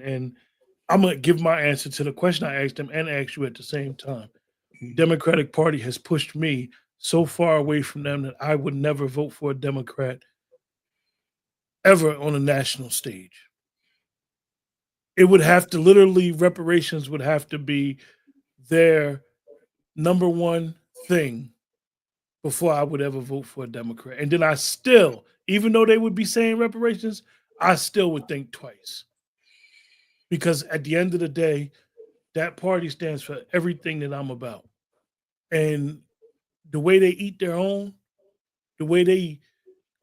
and I'm gonna give my answer to the question I asked him and ask you at the same time. Democratic Party has pushed me so far away from them that I would never vote for a Democrat ever on a national stage. It would have to literally reparations would have to be their number one thing before I would ever vote for a Democrat. And then I still, even though they would be saying reparations, I still would think twice. Because at the end of the day, that party stands for everything that I'm about. And the way they eat their own, the way they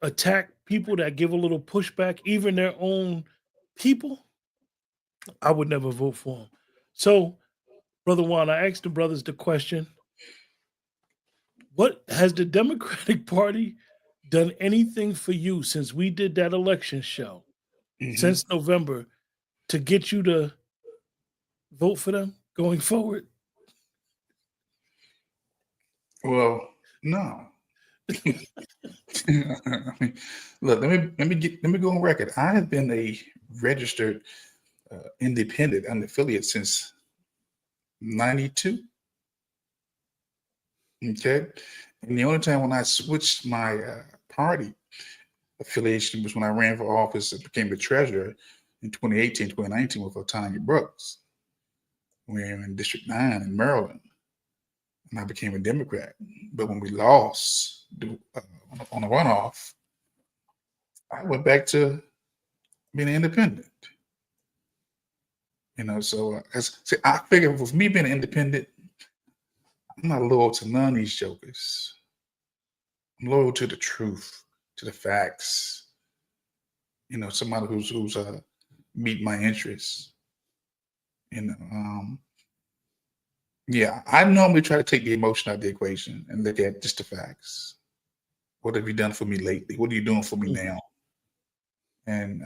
attack people that give a little pushback, even their own people, I would never vote for them. So, Brother Juan, I asked the brothers the question: what has the Democratic Party done anything for you since we did that election show, Mhm. since November, to get you to vote for them going forward? Well, no. I mean, look, let me go on record. I have been a registered independent unaffiliate since '92. Okay, and the only time when I switched my party affiliation was when I ran for office and became the treasurer in 2018, 2019 with Tanya Brooks. We were in District 9 in Maryland, and I became a Democrat. But when we lost on a runoff, I went back to being an independent. So I figure with me being an independent, I'm not loyal to none of these jokers. I'm loyal to the truth, to the facts. Somebody who's meet my interests. Yeah, I normally try to take the emotion out of the equation and look at just the facts. What have you done for me lately? What are you doing for me now? And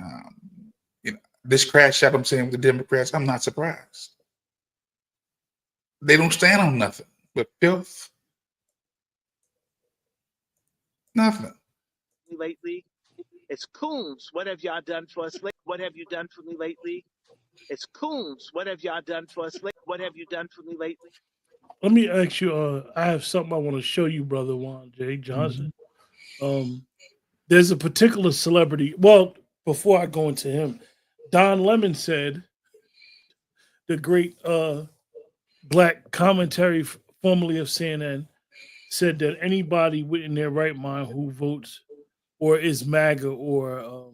this crash out I'm saying with the Democrats, I'm not surprised. They don't stand on nothing but filth. Nothing. Lately, it's Coons. What have y'all done for us lately? What have you done for me lately? It's Coons. What have y'all done for us lately? What have you done for me lately? Let me ask you, I have something I want to show you, Brother Juan J. Johnson. There's a particular celebrity. Well, before I go into him, Don Lemon said, the great black commentary formerly of CNN, said that anybody within their right mind who votes or is MAGA or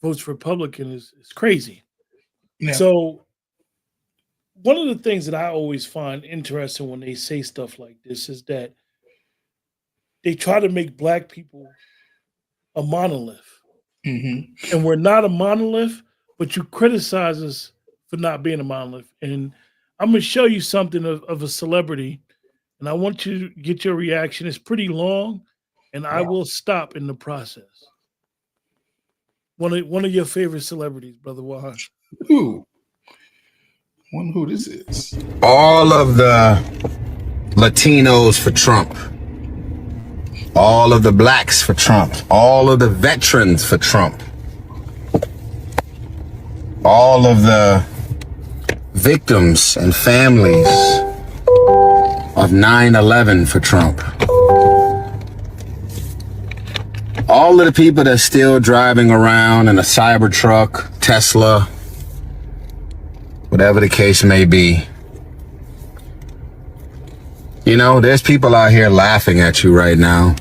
votes Republican is crazy. Yeah. So one of the things that I always find interesting when they say stuff like this is that they try to make black people a monolith. Mm-hmm. And we're not a monolith, but you criticize us for not being a monolith. And I'm going to show you something of a celebrity, and I want you to get your reaction. It's pretty long, and I will stop in the process. One of your favorite celebrities, Brother Juan. Who? Wonder who this is. All of the Latinos for Trump. All of the blacks for Trump. All of the veterans for Trump. All of the victims and families of 9/11 for Trump. All of the people that's still driving around in a Cybertruck, Tesla, whatever the case may be. There's people out here laughing at you right now.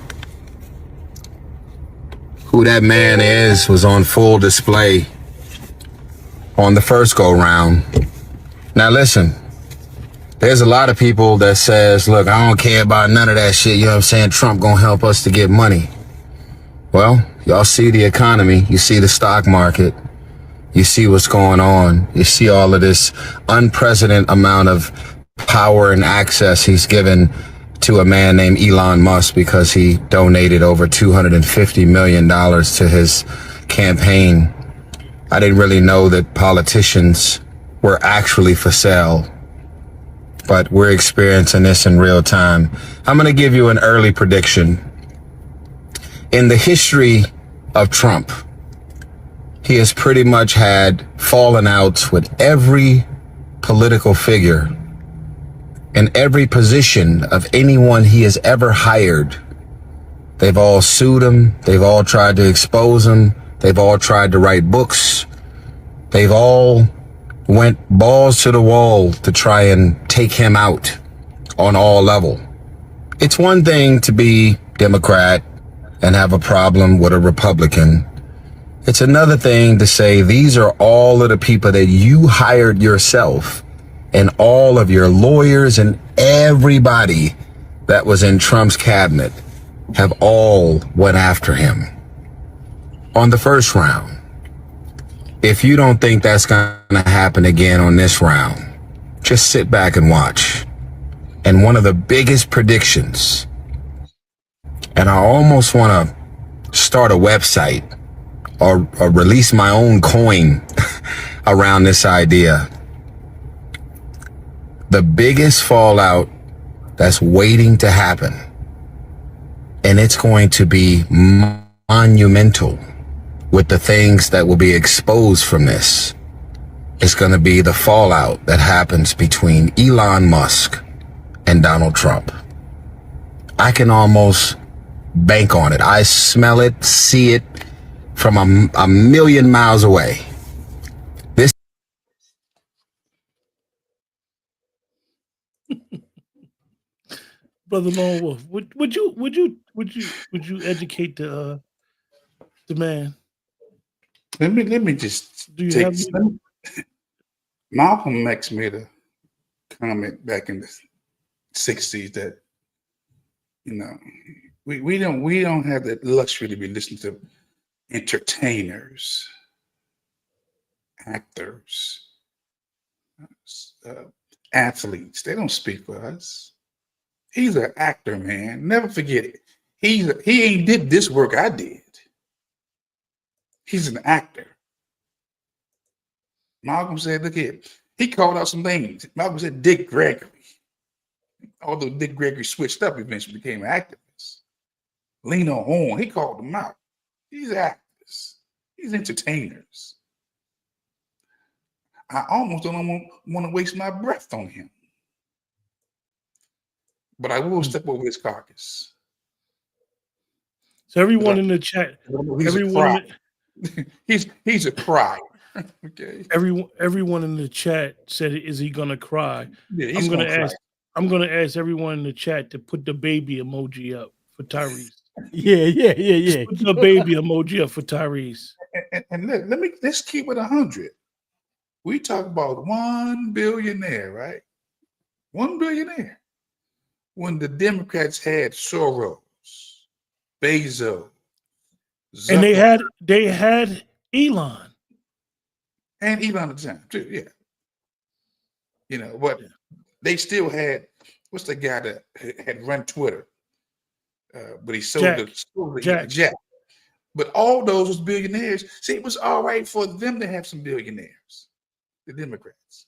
Who that man is was on full display on the first go round. Now listen, there's a lot of people that says, look, I don't care about none of that shit. You know what I'm saying? Trump gonna help us to get money. Well, y'all see the economy. You see the stock market. You see what's going on. You see all of this unprecedented amount of power and access he's given to a man named Elon Musk because he donated over $250 million to his campaign. I didn't really know that politicians were actually for sale, but we're experiencing this in real time. I'm going to give you an early prediction. In the history of Trump, he has pretty much had fallen outs with every political figure in every position of anyone he has ever hired. They've all sued him. They've all tried to expose him. They've all tried to write books. They've all went balls to the wall to try and take him out on all level. It's one thing to be Democrat and have a problem with a Republican. It's another thing to say these are all of the people that you hired yourself, and all of your lawyers and everybody that was in Trump's cabinet have all went after him on the first round. If you don't think that's going to happen again on this round, just sit back and watch. And one of the biggest predictions, and I almost want to start a website or release my own coin around this idea. The biggest fallout that's waiting to happen, and it's going to be monumental with the things that will be exposed from this, is going to be the fallout that happens between Elon Musk and Donald Trump. I can almost bank on it. I smell it, see it from a million miles away. This Brother Lone Wolf, would you educate the man? Let me just Do you take. have Malcolm X made a comment back in the 60s that, you know, we don't have the luxury to be listening to entertainers, actors, athletes. They don't speak for us. He's an actor, man. Never forget it. He ain't did this work I did. He's an actor. Malcolm said, look here. He called out some names. Malcolm said Dick Gregory. Although Dick Gregory switched up, eventually became an activist. Lena Horne, he called them out. He's actors. He's entertainers. I almost don't want to waste my breath on him. But I will step over his carcass. So everyone in the chat, He's a crier. Okay. Everyone in the chat said, "Is he gonna cry?" Yeah, I'm gonna ask everyone in the chat to put the baby emoji up for Tyrese. Yeah. Put the baby emoji up for Tyrese. And let's keep it 100. We talk about 1 billionaire, right? 1 billionaire. When the Democrats had Soros, Bezos, And they had Elon. And Elon at the time, too, yeah. You know, but they still had, what's the guy that had run Twitter? But he sold Jack. But all those was billionaires. See, it was all right for them to have some billionaires, the Democrats.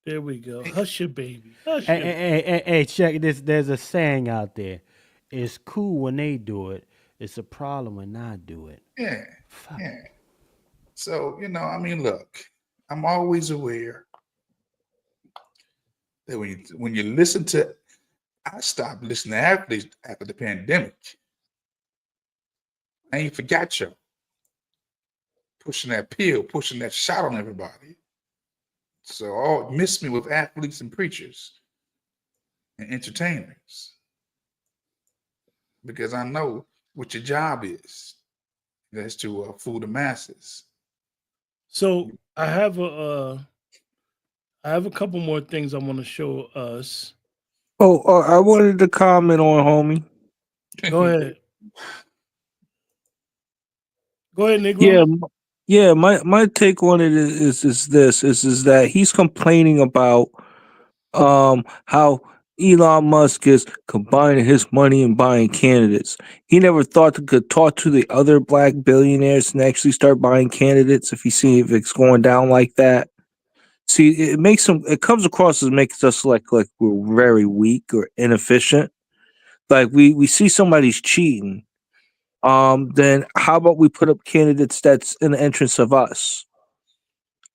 There we go. Hush your baby. Hush Hey, check this. There's a saying out there. It's cool when they do it. It's a problem when I do it. Yeah. Yeah. So, you know, I mean, look, I'm always aware that when you listen to, I stopped listening to athletes after the pandemic. I ain't forgot you pushing that pill, pushing that shot on everybody. So all miss me with athletes and preachers and entertainers, because I know what your job is. That's to fool the masses. So I have a couple more things I want to show us. Oh, I wanted to comment on homie. Go ahead. Go ahead, Negro. Yeah. My take on it is that he's complaining about how Elon Musk is combining his money and buying candidates. He never thought to could talk to the other black billionaires and actually start buying candidates if it's going down like that. See, it comes across as makes us like we're very weak or inefficient. Like we see somebody's cheating then how about we put up candidates that's in the entrance of us?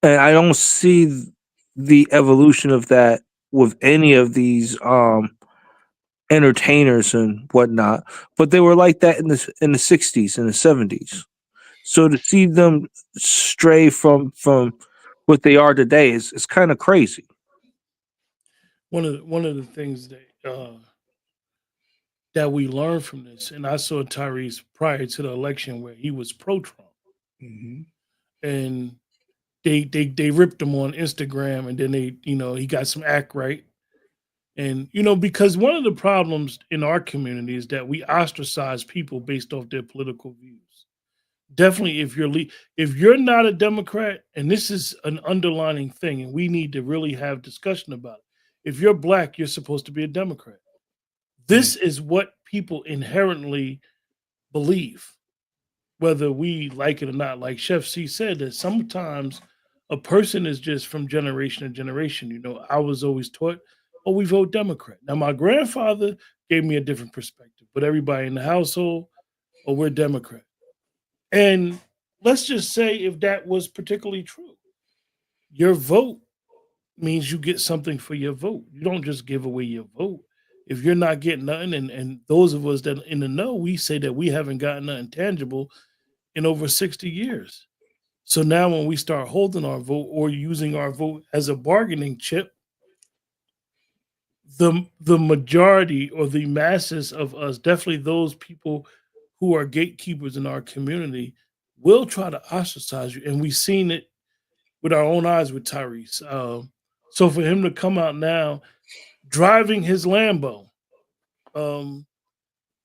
And I don't see the evolution of that with any of these entertainers and whatnot. But they were like that in the 60s and the 70s. So to see them stray from what they are today is kind of crazy. One of the things that we learned from this, and I saw Tyrese prior to the election where he was pro-Trump, Mm-hmm. and they ripped him on Instagram, and then he got some act right, and because one of the problems in our community is that we ostracize people based off their political views. Definitely, if you're not a Democrat, and this is an underlining thing, and we need to really have discussion about it. If you're black, you're supposed to be a Democrat. This is what people inherently believe, whether we like it or not. Like Chef C said, that sometimes a person is just from generation to generation. I was always taught, oh, we vote Democrat. Now, my grandfather gave me a different perspective, but everybody in the household, oh, we're Democrat. And let's just say if that was particularly true, your vote means you get something for your vote. You don't just give away your vote. If you're not getting nothing, and those of us that in the know, we say that we haven't gotten nothing tangible in over 60 years. So now when we start holding our vote or using our vote as a bargaining chip, the majority or the masses of us, definitely those people who are gatekeepers in our community, will try to ostracize you. And we've seen it with our own eyes with Tyrese. So for him to come out now driving his Lambo, um,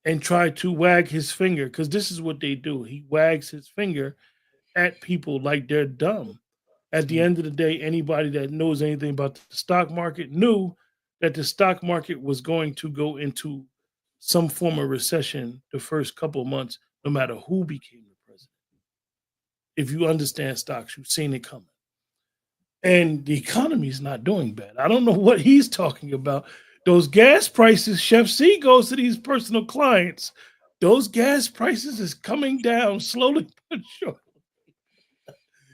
and try to wag his finger, because this is what they do. He wags his finger at people like they're dumb. At the end of the day, anybody that knows anything about the stock market knew that the stock market was going to go into some form of recession the first couple of months, no matter who became the president. If you understand stocks, you've seen it coming. And the economy is not doing bad. I don't know what he's talking about. Those gas prices, Chef C goes to these personal clients. Those gas prices is coming down slowly but surely.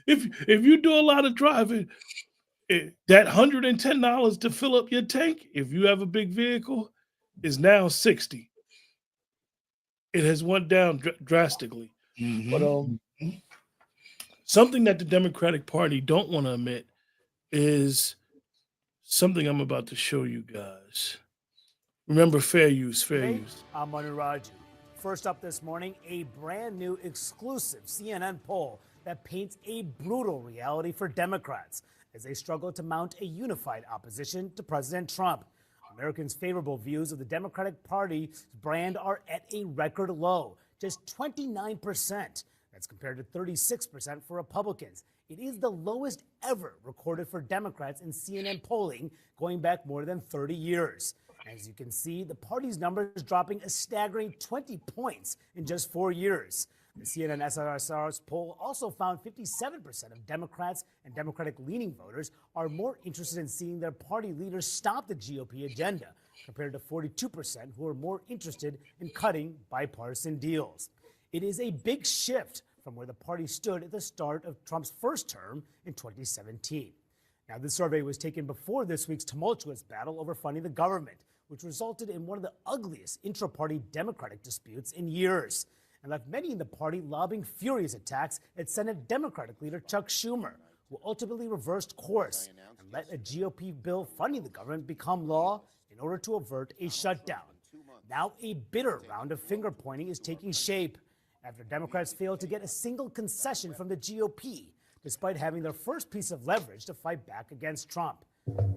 If you do a lot of driving, that $110 to fill up your tank, if you have a big vehicle, is now 60. It has went down drastically. But Mm-hmm. something that the Democratic Party don't want to admit is something I'm about to show you guys. Remember, fair use, fair Hey, use. I'm Manu Raju. First up this morning, a brand new exclusive CNN poll that paints a brutal reality for Democrats as they struggle to mount a unified opposition to President Trump. Americans' favorable views of the Democratic Party's brand are at a record low, just 29%. That's compared to 36% for Republicans. It is the lowest ever recorded for Democrats in CNN polling going back more than 30 years. As you can see, the party's numbers dropping a staggering 20 points in just 4 years. The CNN SRSR's poll also found 57% of Democrats and Democratic-leaning voters are more interested in seeing their party leaders stop the GOP agenda, compared to 42% who are more interested in cutting bipartisan deals. It is a big shift from where the party stood at the start of Trump's first term in 2017. Now, this survey was taken before this week's tumultuous battle over funding the government, which resulted in one of the ugliest intra-party Democratic disputes in years, and left many in the party lobbying furious attacks at Senate Democratic leader Chuck Schumer, who ultimately reversed course and let a GOP bill funding the government become law in order to avert a shutdown. Now, a bitter round of finger-pointing is taking shape after Democrats failed to get a single concession from the GOP, despite having their first piece of leverage to fight back against Trump.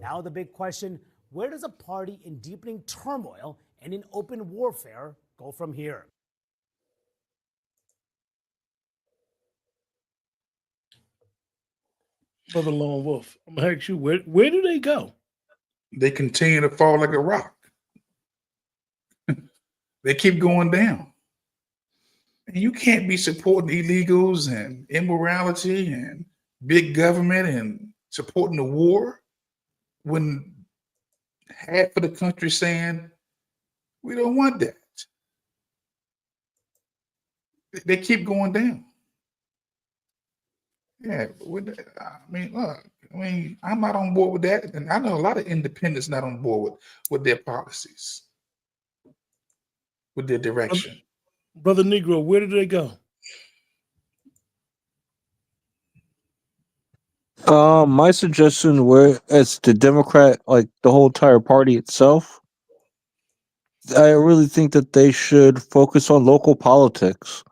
Now the big question, where does a party in deepening turmoil and in open warfare go from here? Brother Lone Wolf, I'm gonna ask you, where do they go? They continue to fall like a rock. They keep going down. And you can't be supporting illegals and immorality and big government and supporting the war when half of the country saying we don't want that. They keep going down. Yeah, I mean, look, I'm not on board with that, and I know a lot of independents not on board with their policies, with their direction. Brother Negro, where did they go? My suggestion, where as the Democrat, like the whole entire party itself, I really think that they should focus on local politics.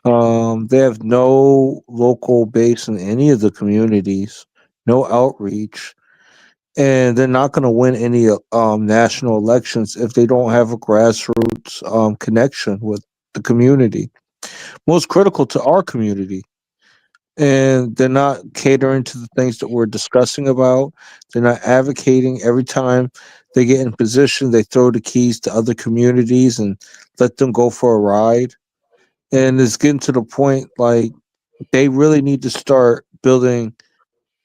They have no local base in any of the communities, no outreach, and they're not going to win any national elections if they don't have a grassroots connection with the community. Most critical to our community, and they're not catering to the things that we're discussing about. They're not advocating. Every time they get in position, they throw the keys to other communities and let them go for a ride. And it's getting to the point like they really need to start building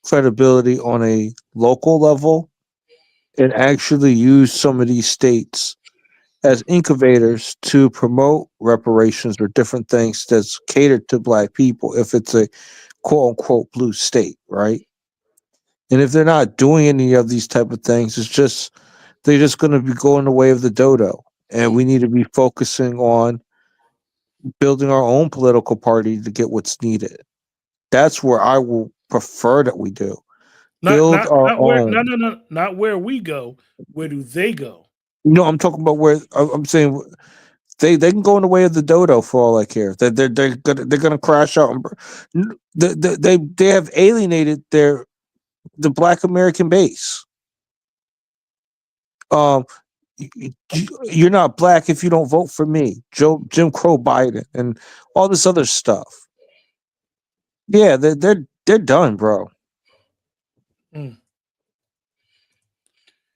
credibility on a local level and actually use some of these states as incubators to promote reparations or different things that's catered to black people if it's a quote unquote blue state, right? And if they're not doing any of these type of things, it's just they're just going to be going the way of the dodo. And we need to be focusing on building our own political party to get what's needed. That's where I will prefer that we do. Build our own. Not where we go. Where do they go? I'm talking about where I'm saying they can go in the way of the dodo for all I care. They're gonna crash out. They have alienated the Black American base. Um, you're not black if you don't vote for me, Jim Crow Biden, and all this other stuff. Yeah, they're done, bro. Mm.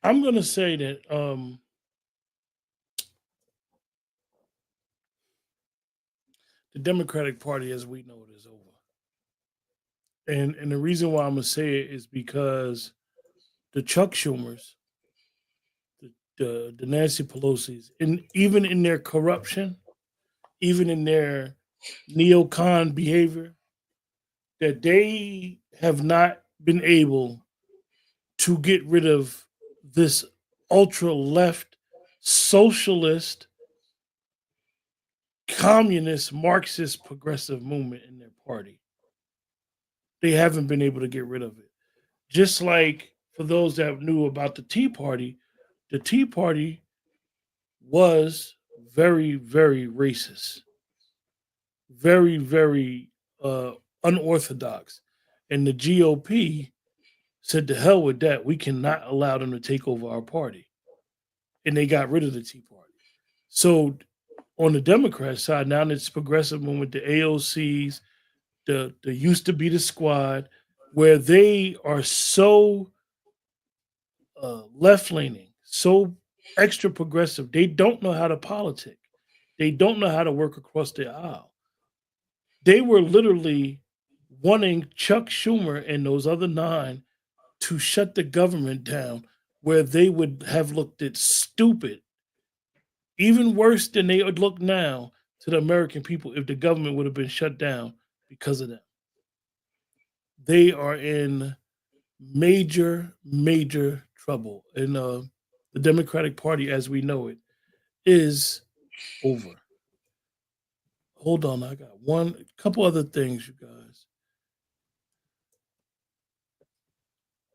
I'm gonna say that the Democratic Party, as we know it, is over. And the reason why I'm gonna say it is because the Chuck Schumers, the Nancy Pelosi's, and even in their corruption, even in their neocon behavior, that they have not been able to get rid of this ultra left socialist communist Marxist progressive movement in their party. They haven't been able to get rid of it. Just like for those that knew about the Tea Party was very, very racist, very, very unorthodox. And the GOP said, to hell with that. We cannot allow them to take over our party. And they got rid of the Tea Party. So on the Democrat side, now it's progressive movement, the AOCs, the used to be the squad, where they are so left leaning, so extra progressive. They don't know how to politic. They don't know how to work across the aisle. They were literally wanting Chuck Schumer and those other 9 to shut the government down, where they would have looked at stupid, even worse than they would look now to the American people if the government would have been shut down because of them. They are in major, major trouble. And the Democratic Party, as we know it, is over. Hold on, I got one couple other things, you guys.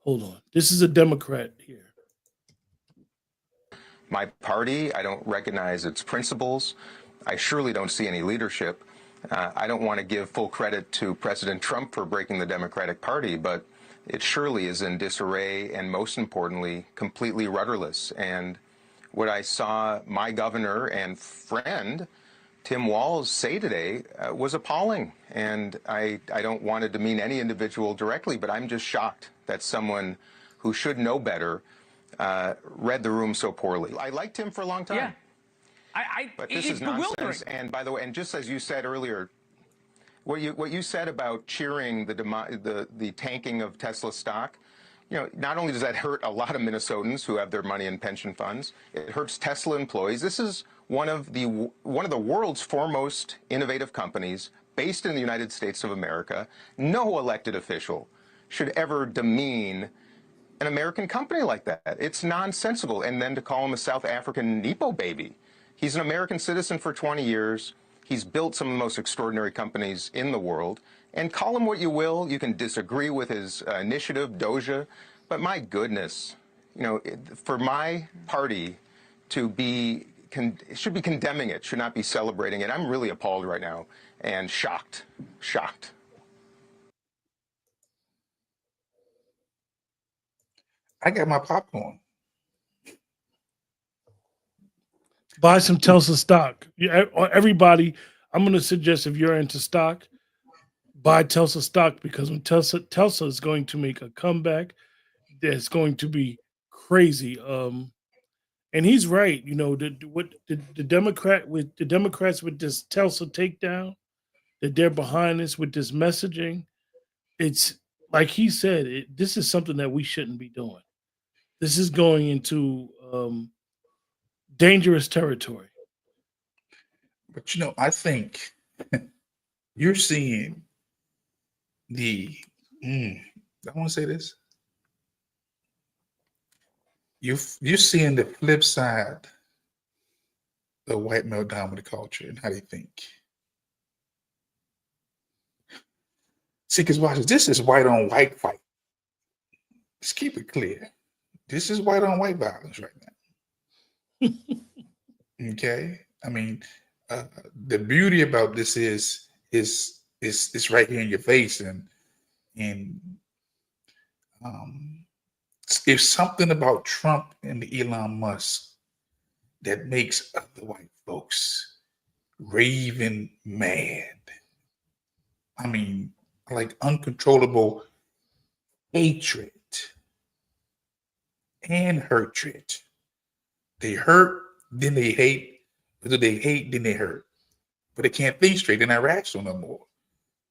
Hold on. This is a Democrat here. My party, I don't recognize its principles. I surely don't see any leadership. I don't want to give full credit to President Trump for breaking the Democratic Party, but it surely is in disarray and, most importantly, completely rudderless. And what I saw my governor and friend, Tim Walz, say today was appalling. And I don't want to demean any individual directly, but I'm just shocked that someone who should know better read the room so poorly. I liked him for a long time. Yeah. But this is nonsense. And by the way, and just as you said earlier, what you said about cheering the tanking of Tesla stock, not only does that hurt a lot of Minnesotans who have their money in pension funds, it hurts Tesla employees. This is one of the world's foremost innovative companies based in the United States of America. No elected official should ever demean an American company like that. It's nonsensical. And then to call him a South African Nepo baby. He's an American citizen for 20 years. He's built some of the most extraordinary companies in the world. And call him what you will. You can disagree with his initiative, Doja. But my goodness, for my party to be, should be condemning it, should not be celebrating it. I'm really appalled right now and shocked. I got my popcorn. Buy some Tesla stock. Everybody, I'm going to suggest if you're into stock, buy Tesla stock, because when Tesla is going to make a comeback, that's going to be crazy. And he's right. The Democrats with this Tesla takedown, that they're behind this with this messaging. It's like he said, this is something that we shouldn't be doing. This is going into dangerous territory. But I think you're seeing I want to say this. You're seeing the flip side of white male dominant culture and how they think. See, because watch this is white on white fight. Let's keep it clear. This is white on white violence right now. Okay, I mean, the beauty about this is it's right here in your face, and it's something about Trump and the Elon Musk that makes other white folks raving mad. I mean, like uncontrollable hatred and hatred. They hurt, then they hate. Whether they hate, then they hurt. But they can't think straight. They're not rational no more.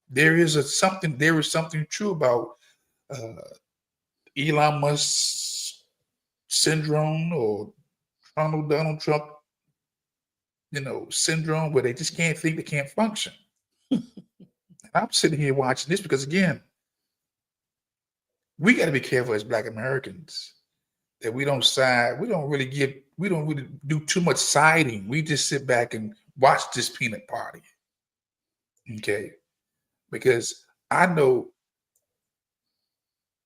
There is something true about Elon Musk syndrome, or Donald Trump, syndrome, where they just can't think, they can't function. I'm sitting here watching this because, again, we got to be careful as Black Americans that we don't side. We don't really do too much siding. We just sit back and watch this peanut party. Okay. Because I know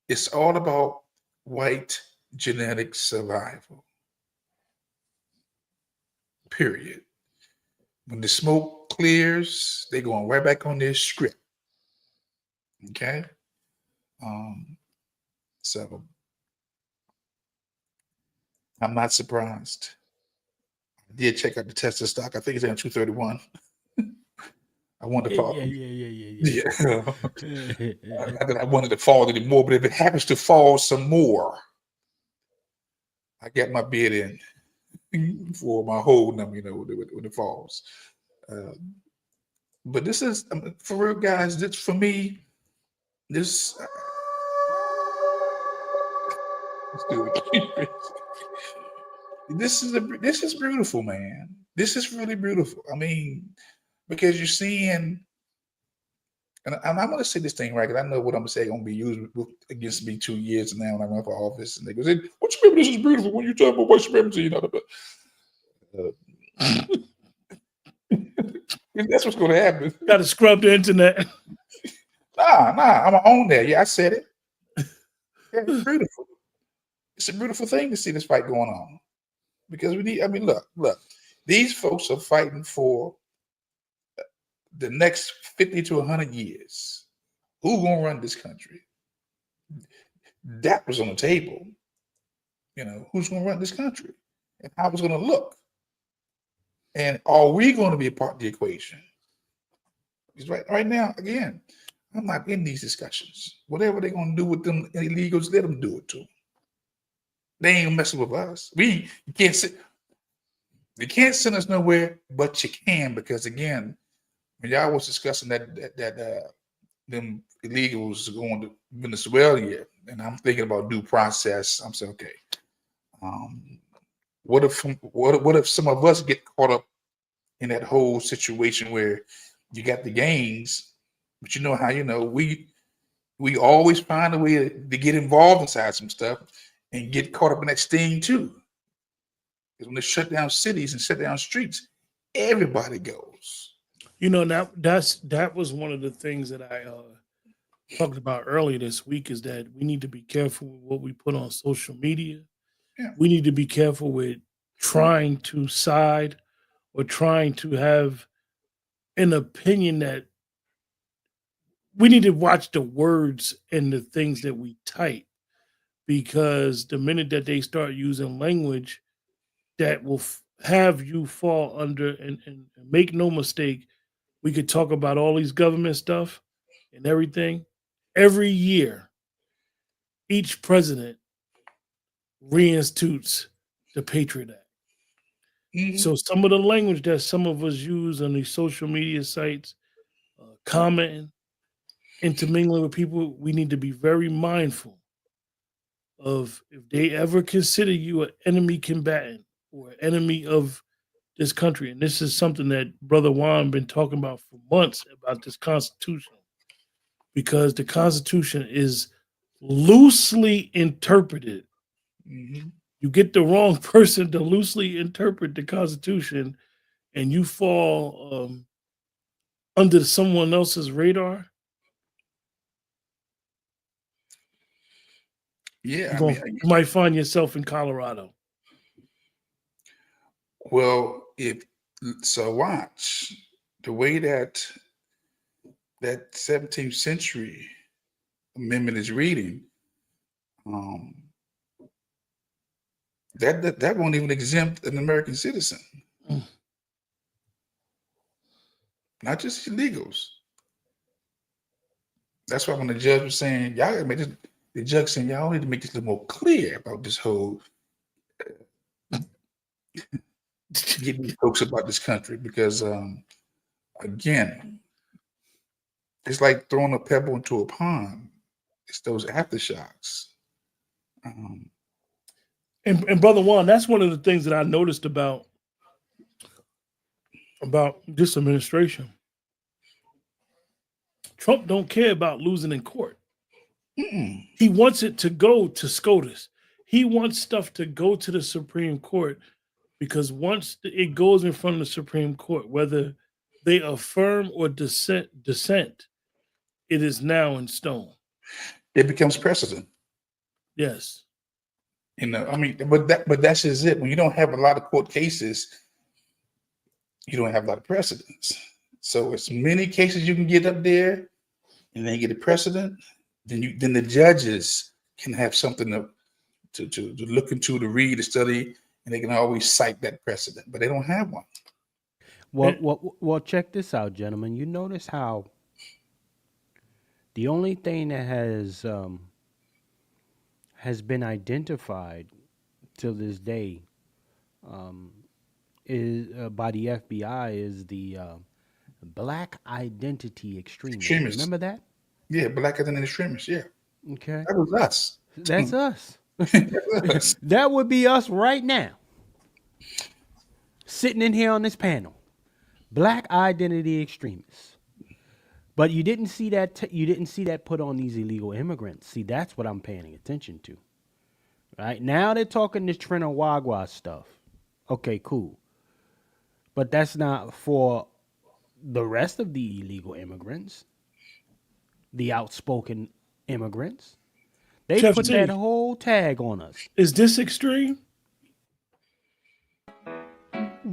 it's all about white genetic survival. Period. When the smoke clears, they're going right back on their script. Okay. So I'm not surprised. I did check out the Tesla stock. I think it's at 231. I wanted to fall. Yeah. Not that I wanted to fall anymore, but if it happens to fall some more, I get my bid in for my whole number, when it falls. But this is, for real, guys. This, for me, this. Let's do it. This is beautiful, man. This is really beautiful. I mean, because you're seeing, and I'm going to say this thing right, because I know what I'm going to say going to be used against me 2 years now when I run for office. And they go, "What you mean this is beautiful when you talk about white supremacy?" That's what's going to happen. Got to scrub the internet. Nah, I'm going to own that. Yeah, I said it. Yeah, it's beautiful. It's a beautiful thing to see this fight going on. Because look, these folks are fighting for the next 50 to 100 years. Who's going to run this country? That was on the table. Who's going to run this country and how it's going to look? And are we going to be a part of the equation? Because right now, again, I'm not in these discussions. Whatever they're going to do with them illegals, let them do it too. They ain't messing with us. You can't send us nowhere, but you can, because, again, when y'all was discussing that them illegals going to Venezuela, and I'm thinking about due process. I'm saying, okay, What if some of us get caught up in that whole situation where you got the gangs, but you know how we always find a way to get involved inside some stuff and get caught up in that sting too. Because when they shut down cities and shut down streets, everybody goes. You know, that was one of the things that I talked about earlier this week, is that we need to be careful with what we put on social media. Yeah. We need to be careful with trying to side or trying to have an opinion. That we need to watch the words and the things that we type, because the minute that they start using language that will have you fall under, and make no mistake, we could talk about all these government stuff and everything. Every year, each president reinstitutes the Patriot Act. Mhm. So some of the language that some of us use on these social media sites, commenting, intermingling with people, we need to be very mindful of, if they ever consider you an enemy combatant or an enemy of this country. And this is something that Brother Juan been talking about for months, about this Constitution, because the Constitution is loosely interpreted. Mhm. You get the wrong person to loosely interpret the Constitution, and you fall under someone else's radar. Yeah, You might find yourself in Colorado. well, watch the way that 17th century amendment is reading. That won't even exempt an American citizen, Mm. not just illegals. That's why when the judge was saying, y'all gotta make this, the judge saying, y'all need to make this a little more clear about this whole getting these folks about this country, because again, it's like throwing a pebble into a pond. It's those aftershocks. And Brother Juan, that's one of the things that I noticed about this administration. Trump don't care about losing in court. Mm-mm. He wants it to go to SCOTUS. He wants stuff to go to the Supreme Court, because once it goes in front of the Supreme Court, whether they affirm or dissent, it is now in stone. It becomes precedent. Yes. But that's just it. When you don't have a lot of court cases, you don't have a lot of precedents. So as many cases you can get up there and then get a precedent, then the judges can have something to look into, to read, to study, and they can always cite that precedent, but they don't have one. Well, check this out, gentlemen. You notice how the only thing that has been identified till this day is by the FBI is the black identity extremists. Extremists. Remember that? Yeah, black identity extremists. Yeah, Okay, that was us. that's us. That's us. That would be us right now, sitting in here on this panel. Black identity extremists. But you didn't see that. You didn't see that put on these illegal immigrants. See, that's what I'm paying attention to. Right now, they're talking this Trinawagwa stuff. Okay, cool. But that's not for the rest of the illegal immigrants, the outspoken immigrants. They Chef put T, that whole tag on us. is this extreme?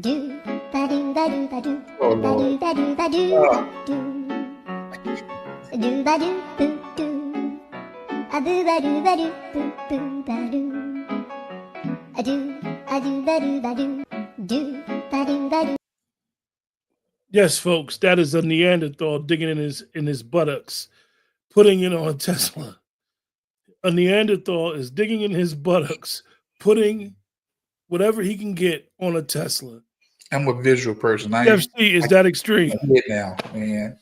Do ba do ba do ba do Oh, ba Lord. do ba do ba do do ba do boo do a boo ba do boo ba do a do ba do ba do ba do. Yes, folks, that is a Neanderthal digging in his buttocks, putting it on Tesla. A Neanderthal is digging in his buttocks, putting whatever he can get on a Tesla. I'm a visual person. Chef C, is that extreme? It now, man.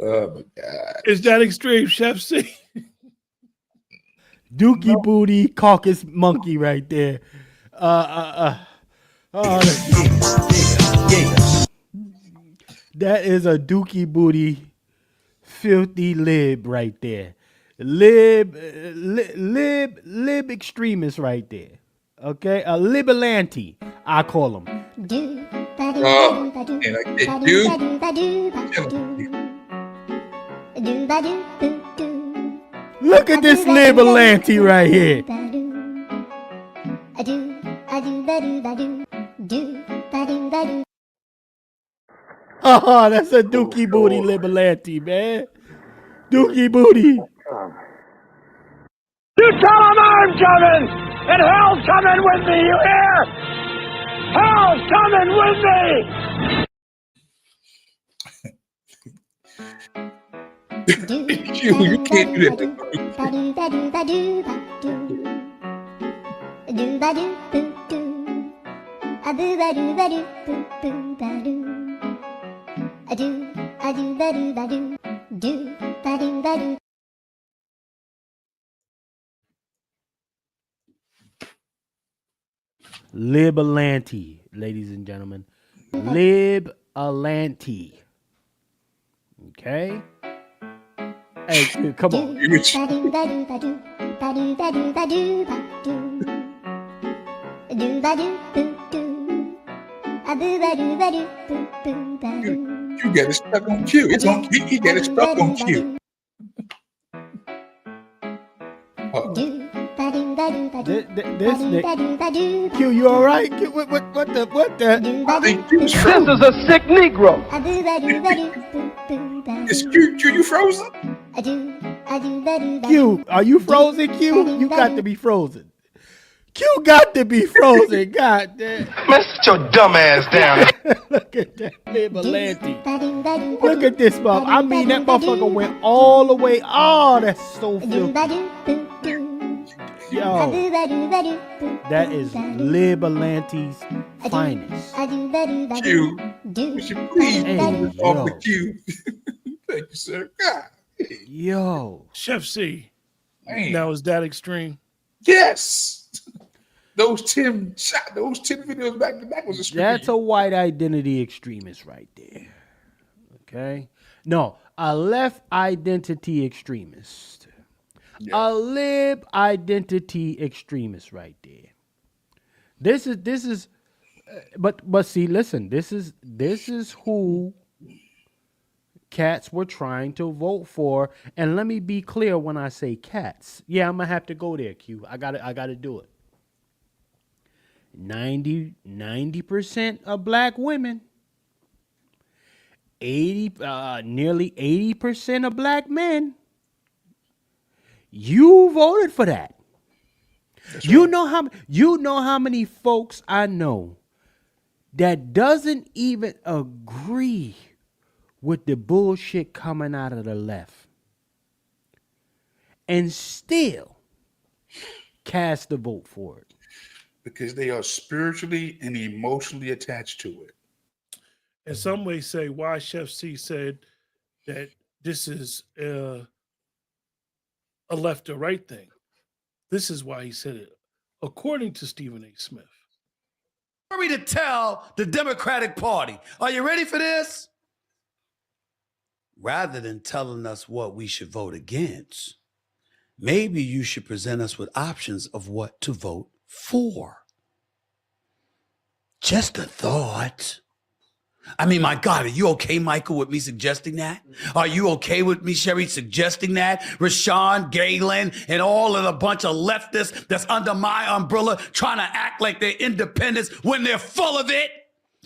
Oh my God. Is that extreme, Chef C? Dookie booty caucus monkey right there. Oh, yeah. That is a dookie booty, filthy lib right there. Lib extremist right there. Okay, a libalante, I call him. Oh, and I get you. Look at this libalante right here. Oh, that's a dookie booty libalante, man. Dookie booty. You tell them I'm coming, and hell's coming with me, you hear? Hell's coming with me! You can't do that. Libalante, ladies and gentlemen. Libalante. Okay? Hey, come on. You get it stuck on cue. It's on. You get it stuck on cue. This Q, you all right? Q, what the? I think you This is a sick Negro. Is Q, you frozen? Q, are you frozen, Q? You got to be frozen. Q got to be frozen. God damn. Man, sit your dumb ass down. Look at that libalante. Look at this motherfucker. I mean, that motherfucker went all the way. Oh, that's so filthy. Yo, that is Libalante's finest. Q, would you please move this off the yo. cue? Thank you, sir. God. Yo. Chef C. Man. Now is that extreme? Yes. Those 10 videos back to back was extreme. That's a white identity extremist right there. Okay? No, a left identity extremist. Yeah. A lib identity extremist right there. This is but see, listen, this is who cats were trying to vote for. And let me be clear when I say cats. Yeah, I'm gonna have to go there, Q. I gotta do it. 90% of black women, nearly 80% of black men. You voted for that. That's you right. know how many folks I know that doesn't even agree with the bullshit coming out of the left and still cast a vote for it. Because they are spiritually and emotionally attached to it. And some may say why Chef C said that this is a left or right thing. This is why he said it. According to Stephen A. Smith. Story to tell the Democratic Party. Are you ready for this? Rather than telling us what we should vote against, maybe you should present us with options of what to vote for. Just a thought. I mean, my God, are you okay, Michael, with me suggesting that? Are you okay with me, Sherry, suggesting that? Rashawn, Galen, and all of the bunch of leftists that's under my umbrella trying to act like they're independents when they're full of it?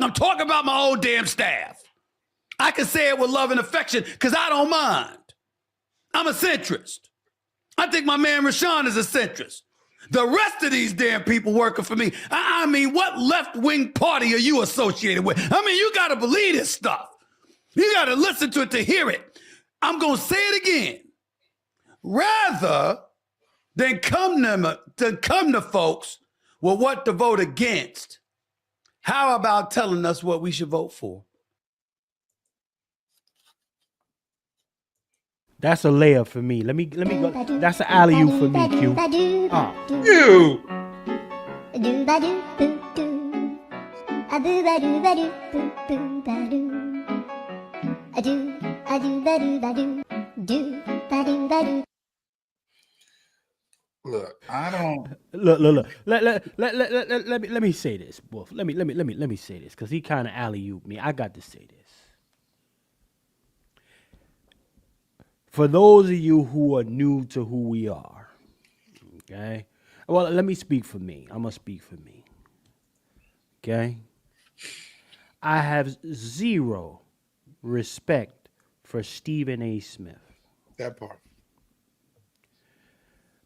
I'm talking about my own damn staff. I can say it with love and affection because I don't mind. I'm a centrist. I think my man Rashawn is a centrist. The rest of these damn people working for me, I mean, what left-wing party are you associated with? I mean, you got to believe this stuff. You got to listen to it to hear it. I'm going to say it again. Rather than come to folks with what to vote against, how about telling us what we should vote for? That's a layup for me. Let me go. That's an alley-oop for me, Q. You. do ba do boo doo. A boo ba do ba do boo boo ba do. A do ba do ba do ba do. Look, I don't. Look. Let me say this, Wolf. Let me say this, because he kind of alley-ooped me. I got to say this. For those of you who are new to who we are, okay? Well, let me speak for me. I'm going to speak for me. Okay? I have zero respect for Stephen A. Smith. That part.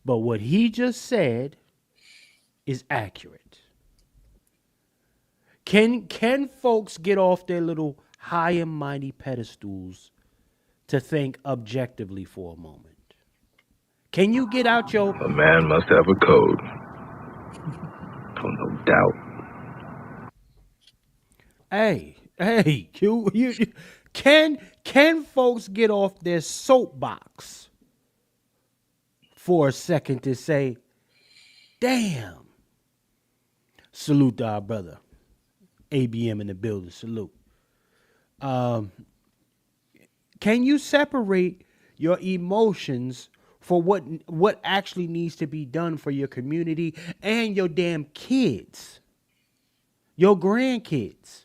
But what he just said is accurate. Can folks get off their little high and mighty pedestals to think objectively for a moment? Can you get out your... A man must have a code. Oh, no doubt. Hey, you can folks get off their soapbox for a second to say, damn. Salute to our brother. ABM in the building, salute. Can you separate your emotions for what actually needs to be done for your community and your damn kids, your grandkids?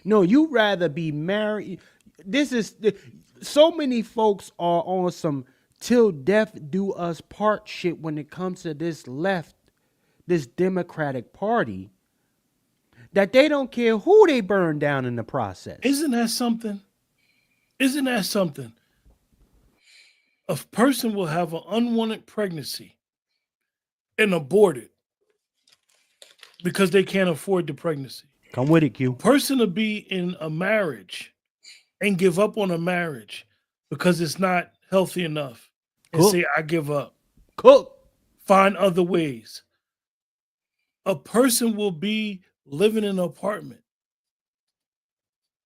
No, you'd rather be married. So many folks are on some till death do us part shit when it comes to this Democratic Party, that they don't care who they burn down in the process. Isn't that something? A person will have an unwanted pregnancy and abort it because they can't afford the pregnancy. Come with it, Q. A person to be in a marriage and give up on a marriage because it's not healthy enough and say, I give up. Find other ways. A person will be living in an apartment,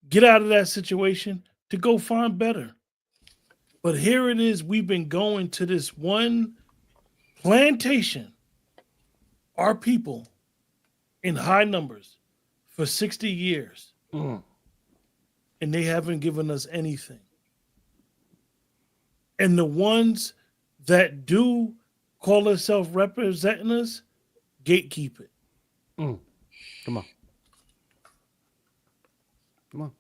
get out of that situation to go find better. But here it is, we've been going to this one plantation, our people, in high numbers for 60 years. And they haven't given us anything. And the ones that do call themselves representing us, gatekeep it. Come on.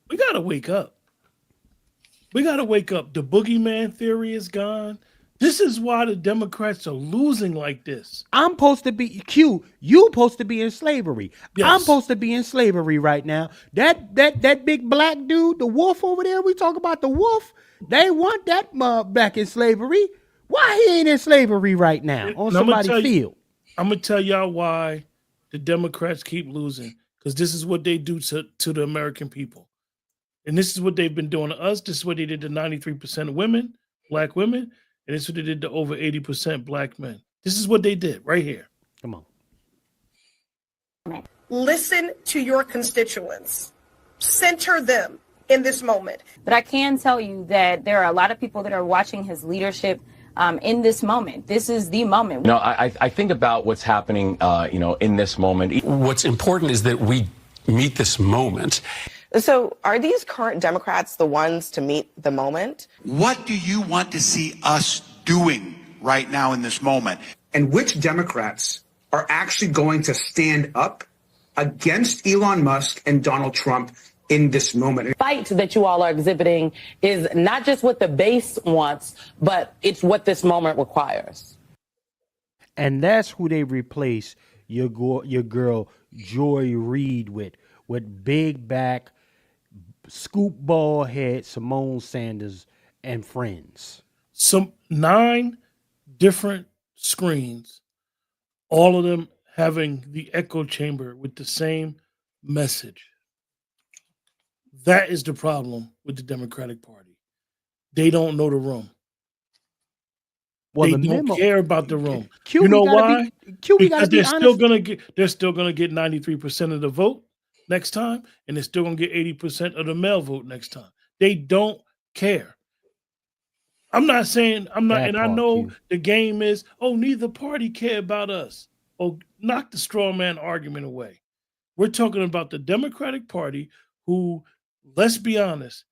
We got to wake up. The boogeyman theory is gone. This is why the Democrats are losing like this. I'm supposed to be Q. You supposed to be in slavery. Yes. I'm supposed to be in slavery right now. That big black dude, the wolf over there. We talk about the wolf. They want that back in slavery. Why he ain't in slavery right now on somebody's field? I'm gonna tell y'all why the Democrats keep losing, because this is what they do to the American people. And this is what they've been doing to us. This is what they did to 93% of women, black women. And this is what they did to over 80% black men. This is what they did right here. Come on. Listen to your constituents. Center them in this moment. But I can tell you that there are a lot of people that are watching his leadership in this moment. This is the moment. No, I think about what's happening, in this moment. What's important is that we meet this moment. So are these current Democrats the ones to meet the moment? What do you want to see us doing right now in this moment? And which Democrats are actually going to stand up against Elon Musk and Donald Trump in this moment? The fight that you all are exhibiting is not just what the base wants, but it's what this moment requires. And that's who they replace your girl Joy Reid with big back, scoop ball head Simone Sanders and friends. Some 9 different screens, all of them having the echo chamber with the same message. That is the problem with the Democratic Party. They don't know the room. Well, they don't care about the room. You know why? Because they're still gonna get 93% of the vote next time, and they're still gonna get 80% of the mail vote next time. They don't care. I know the game is, neither party care about us. Oh, knock the straw man argument away. We're talking about the Democratic Party, who, let's be honest,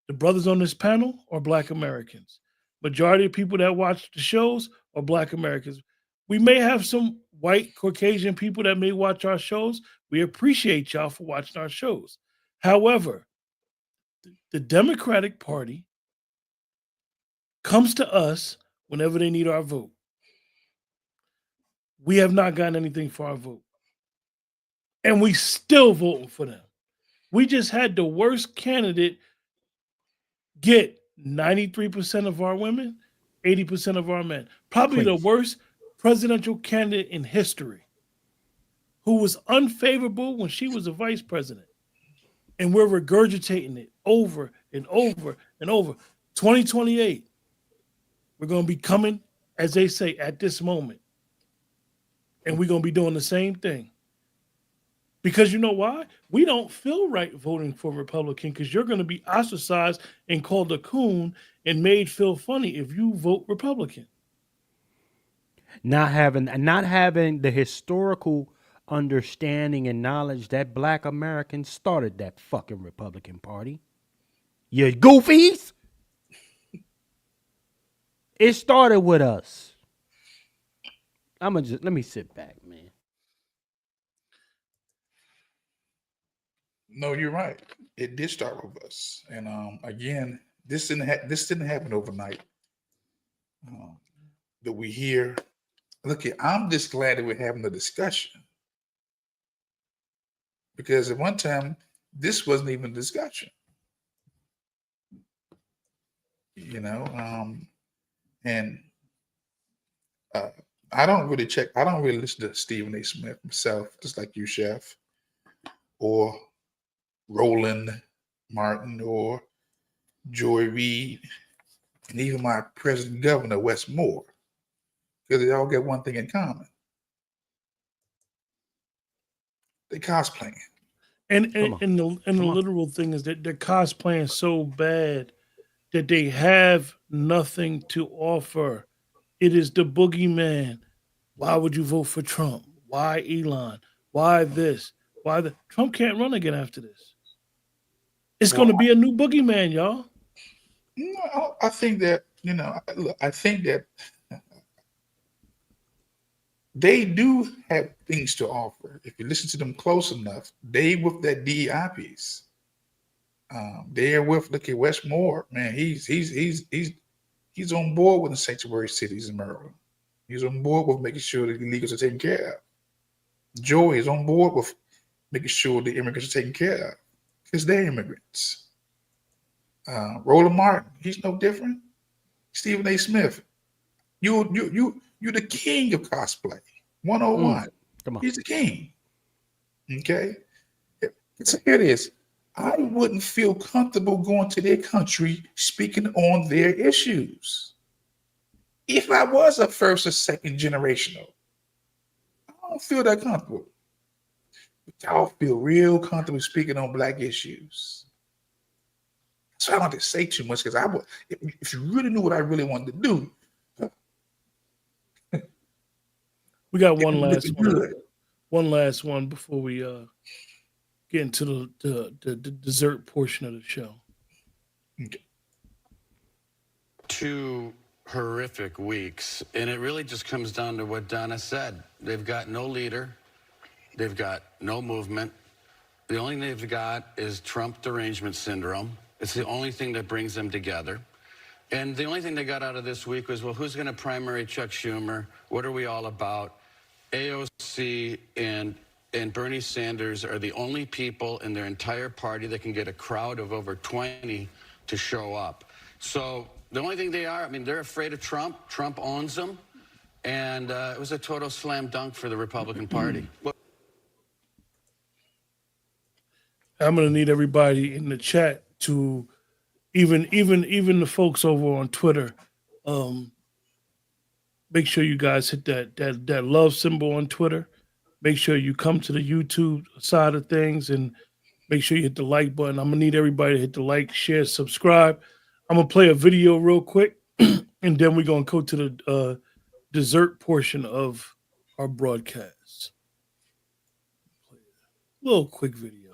the brothers on this panel are Black Americans. Majority of people that watch the shows are Black Americans. We may have some white Caucasian people that may watch our shows. We appreciate y'all for watching our shows. However, the Democratic Party comes to us whenever they need our vote. We have not gotten anything for our vote. And we still voting for them. We just had the worst candidate get 93% of our women, 80% of our men. Probably the worst presidential candidate in history, who was unfavorable when she was a vice president. And we're regurgitating it over and over and over. 2028, we're going to be coming, as they say, at this moment. And we're going to be doing the same thing. Because you know why? We don't feel right voting for Republican, because you're going to be ostracized and called a coon and made feel funny if you vote Republican. Not having the historical understanding and knowledge that Black Americans started that fucking Republican Party. You goofies! It started with us. Let me sit back, man. No, you're right. It did start with us, and again, this didn't happen overnight. That we hear. Look, I'm just glad that we're having the discussion, because at one time this wasn't even a discussion. You know, and I don't really listen to Stephen A. Smith myself, just like you, Chef, or Roland Martin, or Joy Reid, and even my President Governor, Wes Moore, because they all get one thing in common. They cosplaying. And the literal thing is that they're cosplaying so bad that they have nothing to offer. It is the boogeyman. Why would you vote for Trump? Why Elon? Why this? Why the Trump can't run again after this? It's going to be a new boogeyman, y'all. No, I think that, I think that they do have things to offer. If you listen to them close enough, they with that DEI piece. They're with, look at Wes Moore, man. He's on board with the sanctuary cities in Maryland. He's on board with making sure the illegals are taken care of. Joy is on board with making sure the immigrants are taken care of, because they're immigrants. Roland Martin, he's no different. Stephen A. Smith, you're the king of cosplay. 101. Come on. He's the king. Okay? So here it is. I wouldn't feel comfortable going to their country speaking on their issues if I was a first or second generational. I don't feel that comfortable. But y'all feel real comfortable speaking on Black issues. So I don't have to say too much, because if you really knew what I really wanted to do. We got one last one. One last one before we get into the dessert portion of the show. Okay. 2 horrific weeks, and it really just comes down to what Donna said. They've got no leader. They've got no movement. The only thing they've got is Trump derangement syndrome. It's the only thing that brings them together. And the only thing they got out of this week was, well, who's going to primary Chuck Schumer? What are we all about? AOC and Bernie Sanders are the only people in their entire party that can get a crowd of over 20 to show up. So the only thing they are, they're afraid of Trump. Trump owns them. And it was a total slam dunk for the Republican Party. I'm going to need everybody in the chat to, even the folks over on Twitter, make sure you guys hit that love symbol on Twitter. Make sure you come to the YouTube side of things, and make sure you hit the like button. I'm going to need everybody to hit the like, share, subscribe. I'm going to play a video real quick, and then we're going to go to the dessert portion of our broadcast. Little quick video.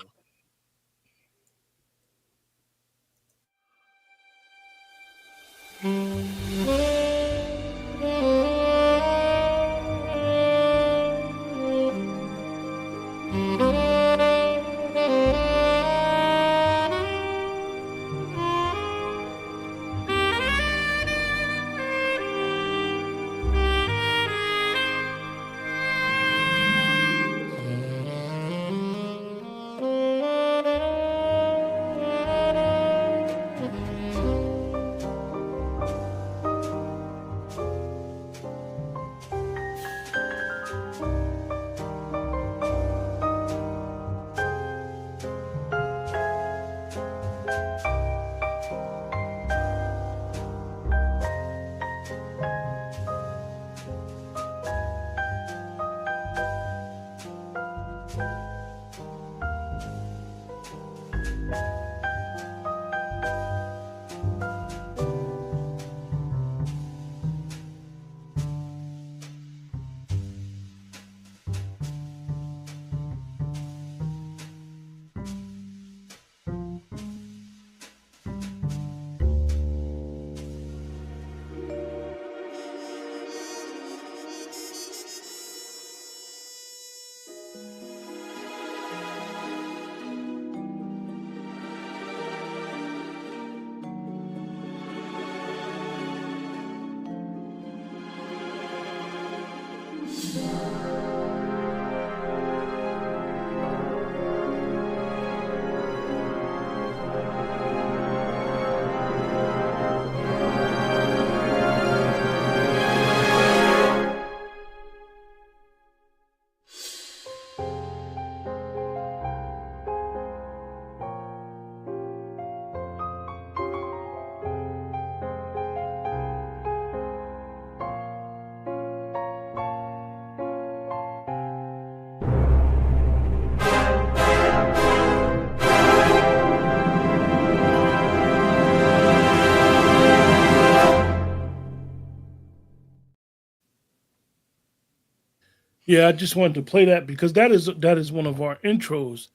Yeah, I just wanted to play that because that is one of our intros,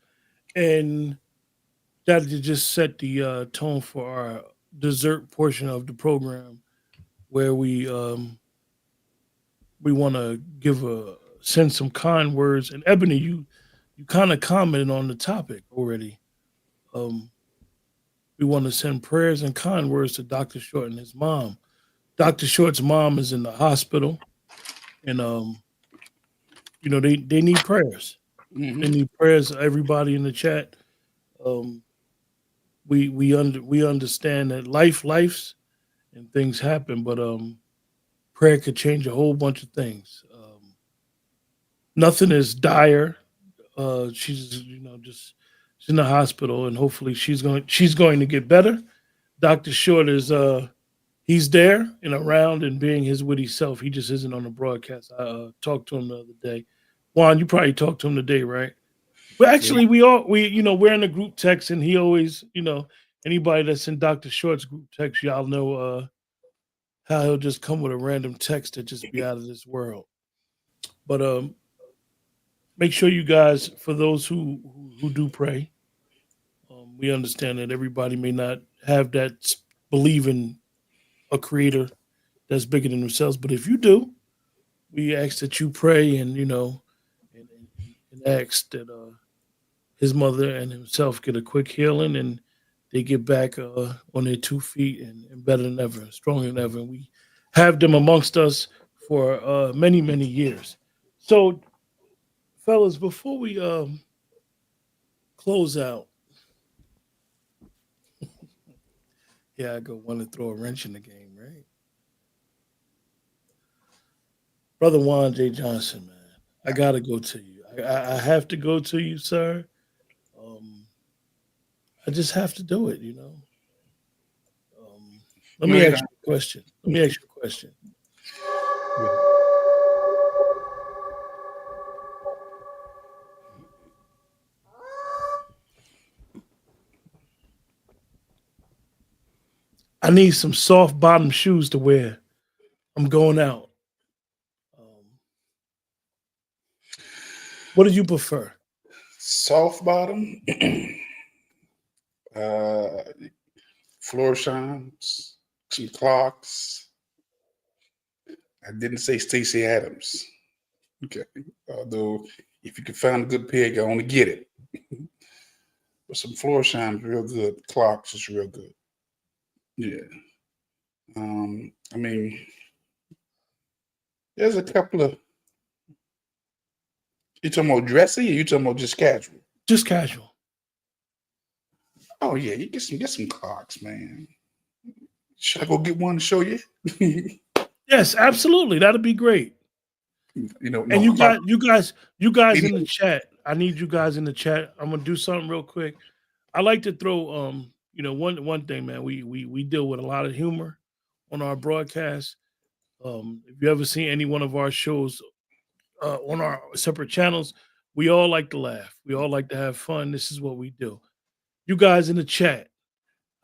and that just set the tone for our dessert portion of the program, where we want to give a send some kind words. And Ebony, you kind of commented on the topic already. Um, we want to send prayers and kind words to Dr. Short and his mom. Dr. Short's mom is in the hospital, and they need prayers. They need prayers. Everybody in the chat. Um, we understand that life's and things happen, but prayer could change a whole bunch of things. Nothing is dire. She's just she's in the hospital, and hopefully she's going to get better. Dr. Short is he's there and around and being his witty self. He just isn't on the broadcast. I talked to him the other day. Juan, you probably talked to him today, right? Well, actually, we're in the group text, and he always, anybody that's in Dr. Short's group text, y'all know how he'll just come with a random text that just be out of this world. But make sure you guys, for those who do pray, we understand that everybody may not have that believe in a creator that's bigger than themselves, but if you do, we ask that you pray and and ask that his mother and himself get a quick healing and they get back on their 2 feet and better than ever, stronger than ever. And we have them amongst us for many, many years. So, fellas, before we close out, yeah, I go want to throw a wrench in the game, right? Brother Juan J. Johnson, man, I got to go to you. I have to go to you, sir. Um, I just have to do it. Let me ask you a question. I need some soft bottom shoes to wear. I'm going out. What did you prefer? Soft bottom, floor shines, some clocks. I didn't say Stacey Adams. Okay. Although if you can find a good pair, you only get it. But some floor shines real good. Clocks is real good. Yeah. I mean, there's a couple of. You talking about dressy, or you talking about just casual? Just casual. Oh yeah, you get some clocks, man. Should I go get one to show you? Yes, absolutely. That'd be great. You know, And you clock. guys in the chat. I need you guys in the chat. I'm gonna do something real quick. I like to throw one thing, man. We deal with a lot of humor on our broadcast. If you ever seen any one of our shows on our separate channels, we all like to laugh. We all like to have fun. This is what we do. You guys in the chat,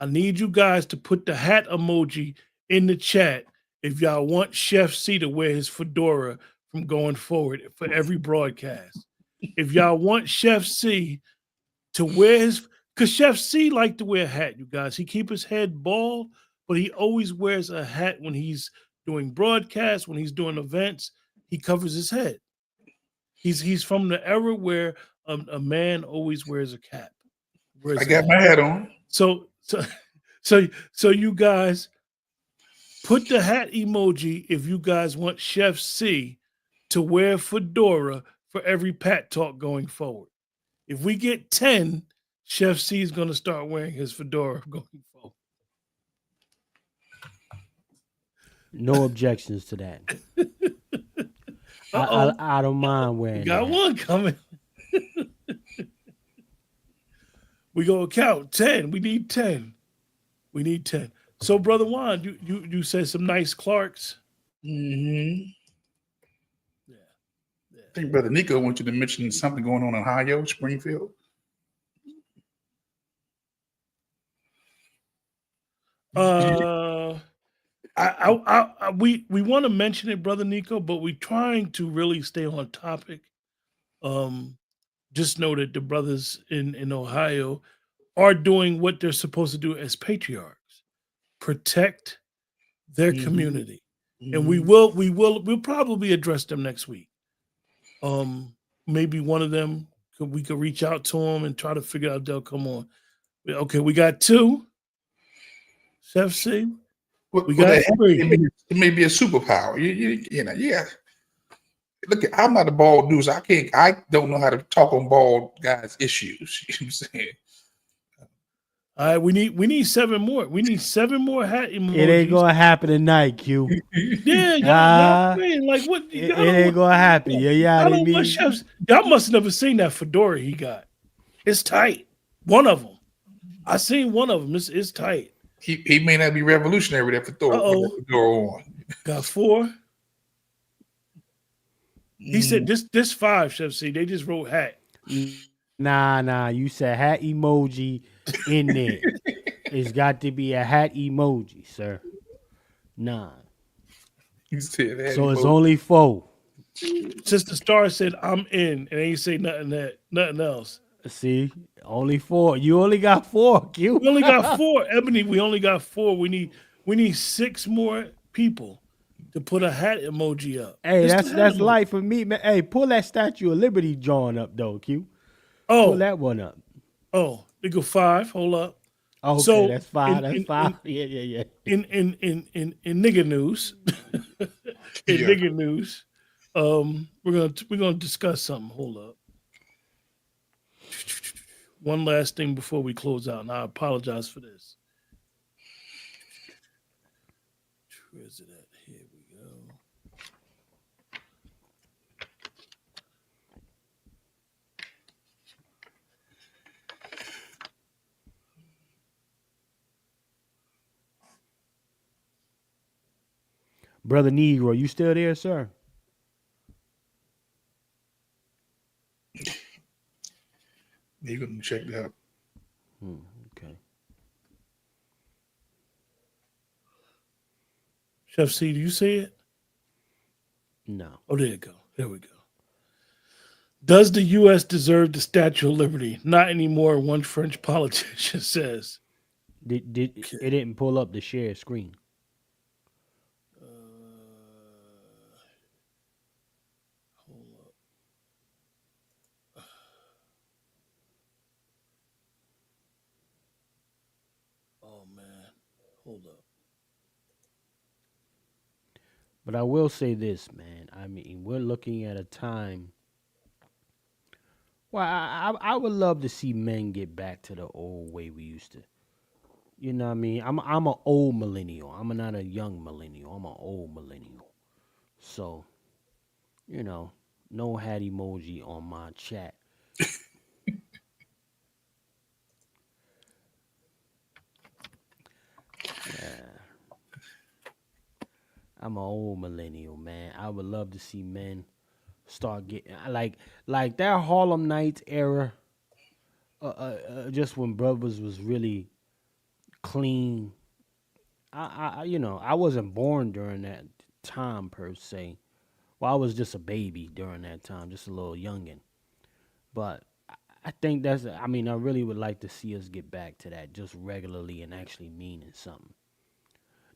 I need you guys to put the hat emoji in the chat if y'all want Chef C to wear his fedora from going forward for every broadcast. If y'all want Chef C to wear his, because Chef C like to wear a hat, you guys. He keep his head bald, but he always wears a hat when he's doing broadcasts, when he's doing events. He covers his head. He's from the era where a man always wears a cap. I got my hat on. So you guys put the hat emoji if you guys want Chef C to wear fedora for every Pat Talk going forward. If we get 10, Chef C is going to start wearing his fedora going forward. No objections to that. I don't mind wearing. We got that. one coming. We go count 10. We need 10. We need 10. So, Brother Juan, you said some nice Clarks. Mm-hmm. Yeah. I think Brother Nico wants you to mention something going on in Ohio, Springfield. We want to mention it, Brother Nico, but we're trying to really stay on topic. Just know that the brothers in Ohio are doing what they're supposed to do as patriarchs, protect their community. And we'll probably address them next week. Maybe one of them we could reach out to them and try to figure out they'll come on. Okay, we got 2. Chef C. We got 3. It may be a superpower. You know, yeah. Look, I'm not a bald dude. So I don't know how to talk on bald guys' issues. You know what I'm saying? All right, we need 7 more. We need 7 more hat emojis. It ain't gonna happen tonight, Q. Yeah, y'all saying, like what? It ain't gonna happen. Y'all must have never seen that fedora he got. It's tight. One of them. I seen one of them. It's tight. He may not be revolutionary with that fedora on. Got 4. He said this 5, Chef C. They just wrote hat. Nah. You said hat emoji in there. It's got to be a hat emoji, sir. Nah. You said hat so emoji. It's only 4. Sister Star said I'm in, and ain't say nothing else. See, only 4. You only got 4, Q. We only got 4, Ebony. We only got 4. We need 6 more people to put a hat emoji up. Hey, that's light for me, man. Hey, pull that Statue of Liberty drawing up, though, Q. Pull that one up. Oh, they go 5. Hold up. Oh, okay, so that's 5. That's 5. Yeah. In nigga news, nigga news, we're gonna discuss something. Hold up. One last thing before we close out, and I apologize for this. Where is it at? Here we go. Brother Negro, you still there, sir? You're gonna check that out. Okay. Chef C, do you see it? No. Oh, there you go. There we go. Does the U.S. deserve the Statue of Liberty? Not anymore, one French politician says. It didn't pull up the share screen. Oh, man. Hold up. But I will say this, man. I mean, we're looking at a time. Well, I would love to see men get back to the old way we used to. You know what I mean? I'm an old millennial. I'm not a young millennial. I'm an old millennial. So, no hat emoji on my chat. I'm an old millennial, man. I would love to see men start getting like that Harlem Nights era. Just when brothers was really clean. I wasn't born during that time per se. Well, I was just a baby during that time, just a little youngin'. But I think I really would like to see us get back to that just regularly and actually meaning something.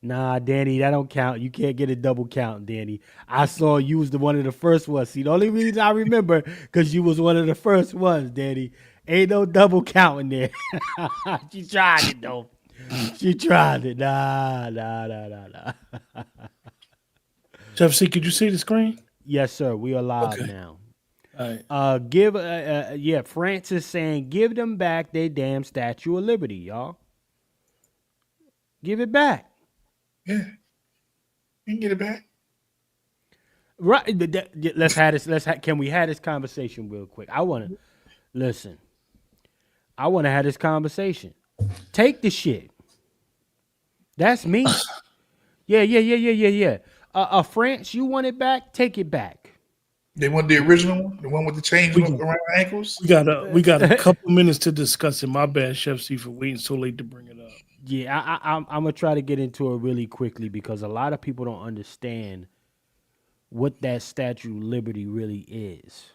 Nah, Danny, that don't count. You can't get a double count, Danny. I saw you was one of the first ones. See, the only reason I remember because you was one of the first ones, Danny. Ain't no double counting there. She tried it though. She tried it. Nah. Chef C, could you see the screen? Yes, sir. We are live Okay. now. All right. Francis saying, give them back their damn Statue of Liberty, y'all. Give it back. Yeah. You can get it back. Right. Let's have this. Can we have this conversation real quick? I want to listen. I want to have this conversation. Take the shit. That's me. Yeah. France, you want it back? Take it back. They want the original one, the one with the chains around the ankles. We got a couple minutes to discuss it. My bad, Chef C, for waiting so late to bring it up. Yeah, I'm gonna try to get into it really quickly because a lot of people don't understand what that Statue of Liberty really is.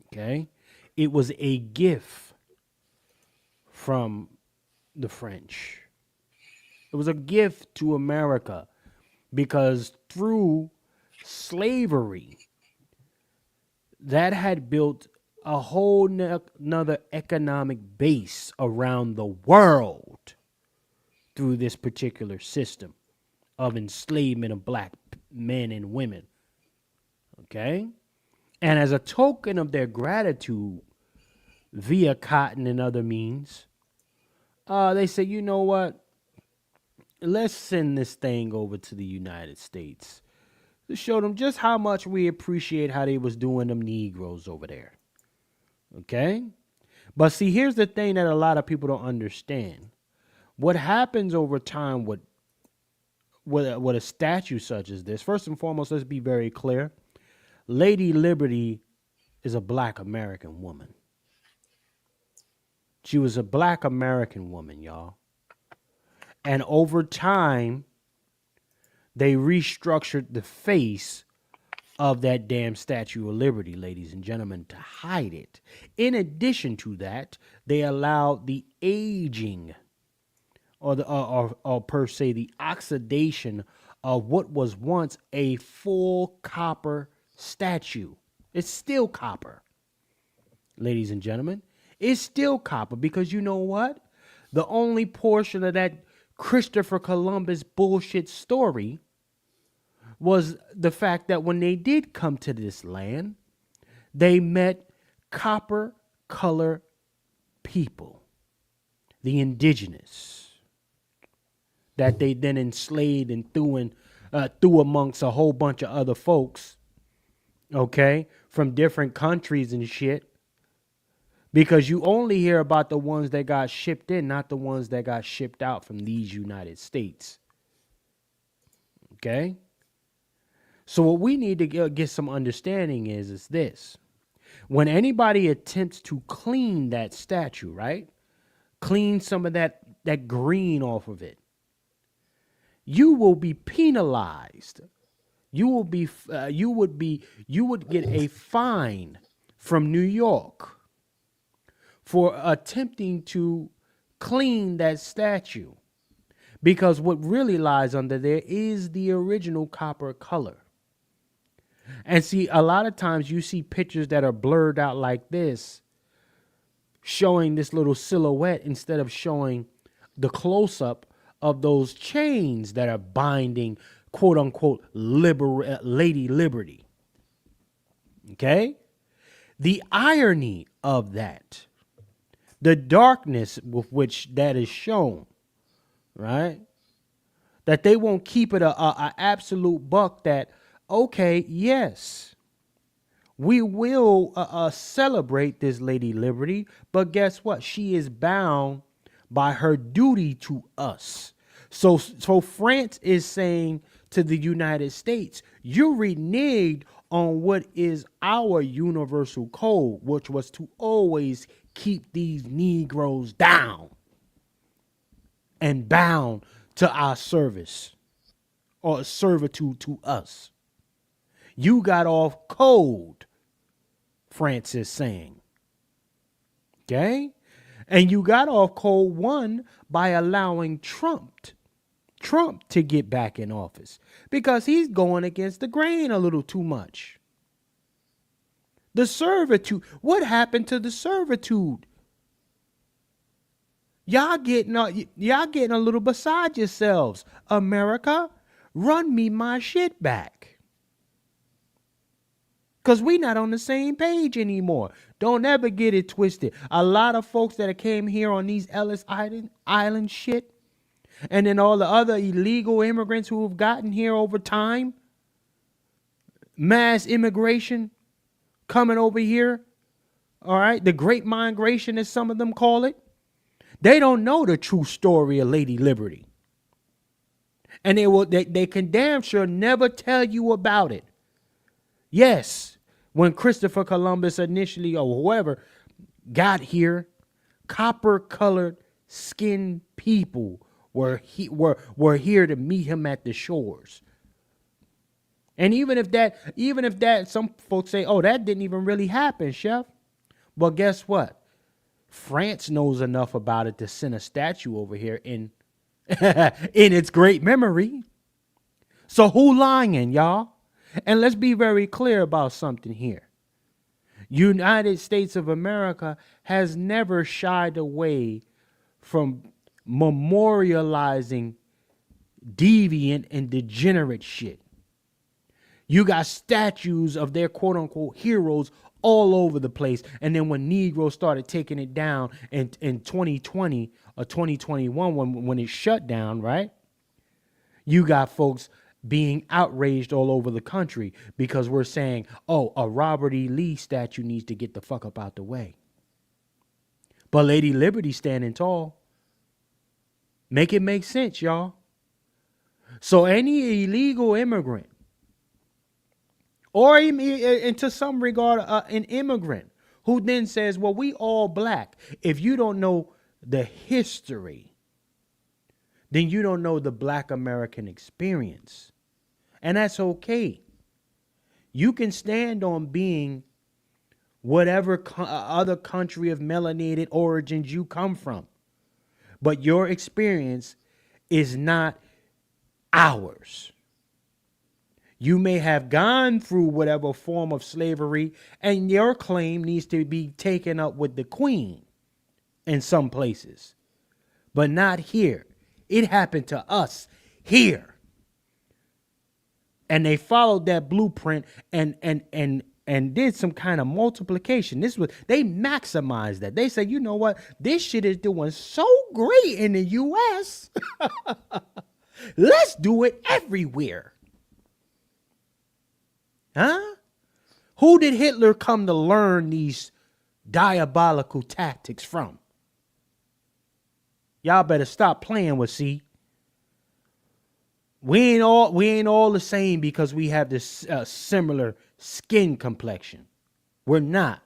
Okay, it was a gift from the French. It was a gift to America because through slavery, that had built a whole nother economic base around the world through this particular system of enslavement of black men and women. Okay? And as a token of their gratitude via cotton and other means, they say, you know what? Let's send this thing over to the United States to show them just how much we appreciate how they was doing them Negroes over there. Okay? But see, here's the thing that a lot of people don't understand. What happens over time with a statue such as this, first and foremost, let's be very clear. Lady Liberty is a black American woman. She was a black American woman, y'all. And over time, they restructured the face of that damn Statue of Liberty, ladies and gentlemen, to hide it. In addition to that, they allowed the aging or per se the oxidation of what was once a full copper statue. It's still copper, ladies and gentlemen. It's still copper because you know what? The only portion of that Christopher Columbus bullshit story was the fact that when they did come to this land, they met copper color people, the indigenous, that they then enslaved and threw amongst a whole bunch of other folks, okay, from different countries and shit. Because you only hear about the ones that got shipped in, not the ones that got shipped out from these United States. Okay? So what we need to get some understanding is this. When anybody attempts to clean that statue, right? Clean some of that green off of it. You will be penalized. You would get a fine from New York for attempting to clean that statue. Because what really lies under there is the original copper color. And see, a lot of times you see pictures that are blurred out like this, showing this little silhouette instead of showing the close-up of those chains that are binding, quote unquote, Lady Liberty. Okay? The irony of that, the darkness with which that is shown, right? That they won't keep it a absolute buck that, okay, yes, we will celebrate this Lady Liberty, but guess what? She is bound by her duty to us. So France is saying to the United States, you reneged on what is our universal code, which was to always keep these Negroes down and bound to our service or servitude to us. You got off code, France is saying. Okay? And you got off code, one, by allowing Trump to get back in office because he's going against the grain a little too much. The servitude. What happened to the servitude? Y'all getting a little beside yourselves. America, run me my shit back. Because we not on the same page anymore. Don't ever get it twisted. A lot of folks that came here on these Ellis Island shit, and then all the other illegal immigrants who have gotten here over time, mass immigration coming over here, all right, the Great Migration as some of them call it, they don't know the true story of Lady Liberty. And they can damn sure never tell you about it. Yes, when Christopher Columbus initially, or whoever, got here, copper-colored skinned people were here to meet him at the shores. And even if that, some folks say, oh, that didn't even really happen, Chef. But guess what? France knows enough about it to send a statue over here in its great memory. So who lying, y'all? And let's be very clear about something here. United States of America has never shied away from memorializing deviant and degenerate shit. You got statues of their quote unquote heroes all over the place. And then when Negroes started taking it down in 2020 or 2021, when it shut down, right? You got folks being outraged all over the country because we're saying, oh, a Robert E. Lee statue needs to get the fuck up out the way. But Lady Liberty standing tall. Make it make sense, y'all. So any illegal immigrant, or into some regard, an immigrant who then says, well, we all black. If you don't know the history, then you don't know the black American experience. And that's okay. You can stand on being whatever other country of melanated origins you come from. But your experience is not ours. You may have gone through whatever form of slavery, and your claim needs to be taken up with the queen in some places, but not here. It happened to us here. And they followed that blueprint and did some kind of multiplication. They maximized that. They said, you know what? This shit is doing so great in the US. Let's do it everywhere. Huh? Who did Hitler come to learn these diabolical tactics from? Y'all better stop playing with, see. We ain't all the same because we have this similar skin complexion. We're not.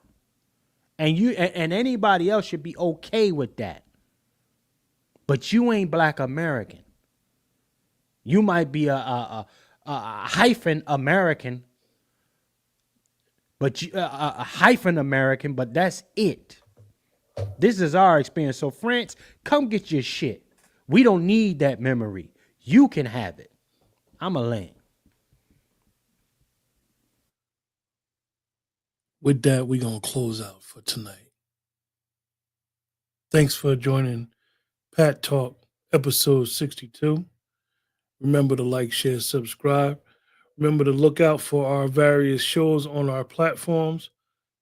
And anybody else should be okay with that. But you ain't black American. You might be a hyphen American, but a hyphen American, but that's it. This is our experience. So France, come get your shit. We don't need that memory. You can have it. I'm a land. With that, we're going to close out for tonight. Thanks for joining Pat Talk, episode 62. Remember to like, share, subscribe. Remember to look out for our various shows on our platforms.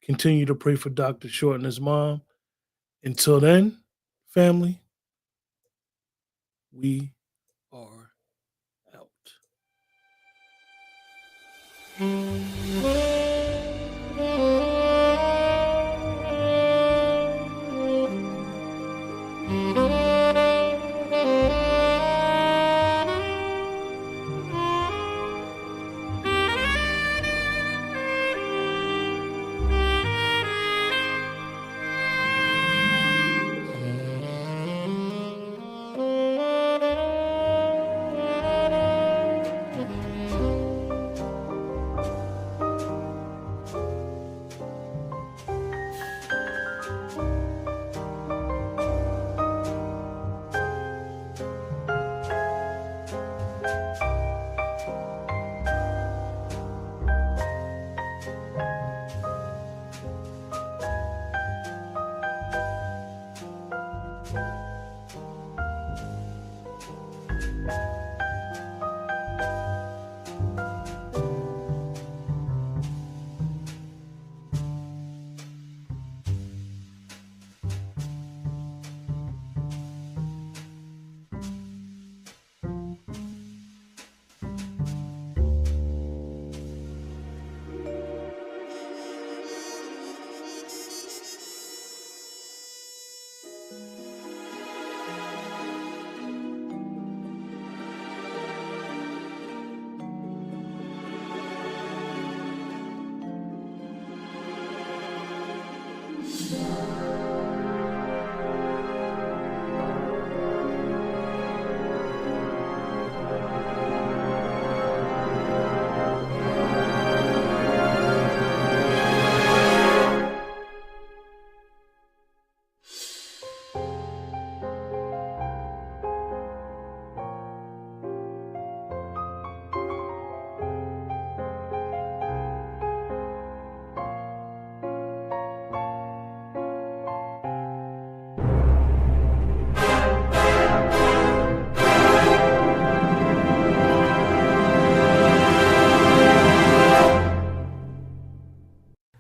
Continue to pray for Dr. Short and his mom. Until then, family, we are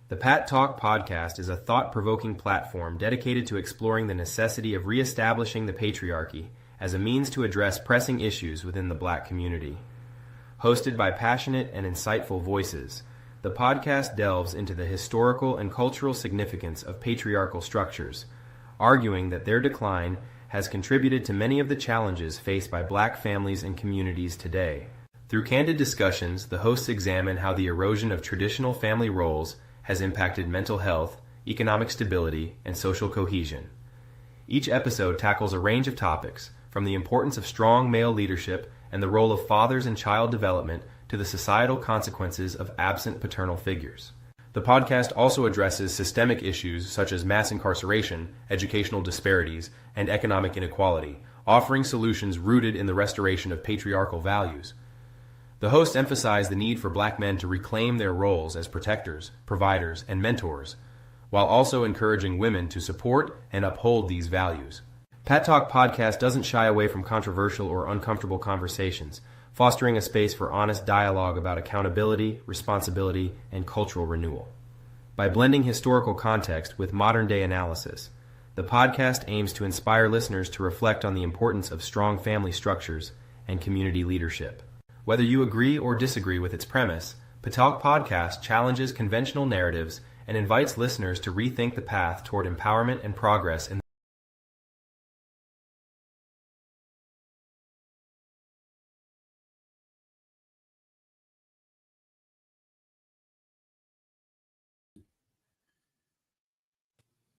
The Pat Talk podcast is a thought-provoking platform dedicated to exploring the necessity of reestablishing the patriarchy as a means to address pressing issues within the Black community. Hosted by passionate and insightful voices, the podcast delves into the historical and cultural significance of patriarchal structures, arguing that their decline has contributed to many of the challenges faced by Black families and communities today. Through candid discussions, the hosts examine how the erosion of traditional family roles has impacted mental health, economic stability, and social cohesion. Each episode tackles a range of topics, from the importance of strong male leadership and the role of fathers in child development to the societal consequences of absent paternal figures. The podcast also addresses systemic issues such as mass incarceration, educational disparities, and economic inequality, offering solutions rooted in the restoration of patriarchal values. The hosts emphasize the need for Black men to reclaim their roles as protectors, providers, and mentors, while also encouraging women to support and uphold these values. Pat Talk Podcast doesn't shy away from controversial or uncomfortable conversations, fostering a space for honest dialogue about accountability, responsibility, and cultural renewal. By blending historical context with modern-day analysis, the podcast aims to inspire listeners to reflect on the importance of strong family structures and community leadership. Whether you agree or disagree with its premise, Pat Talk Podcast challenges conventional narratives and invites listeners to rethink the path toward empowerment and progress in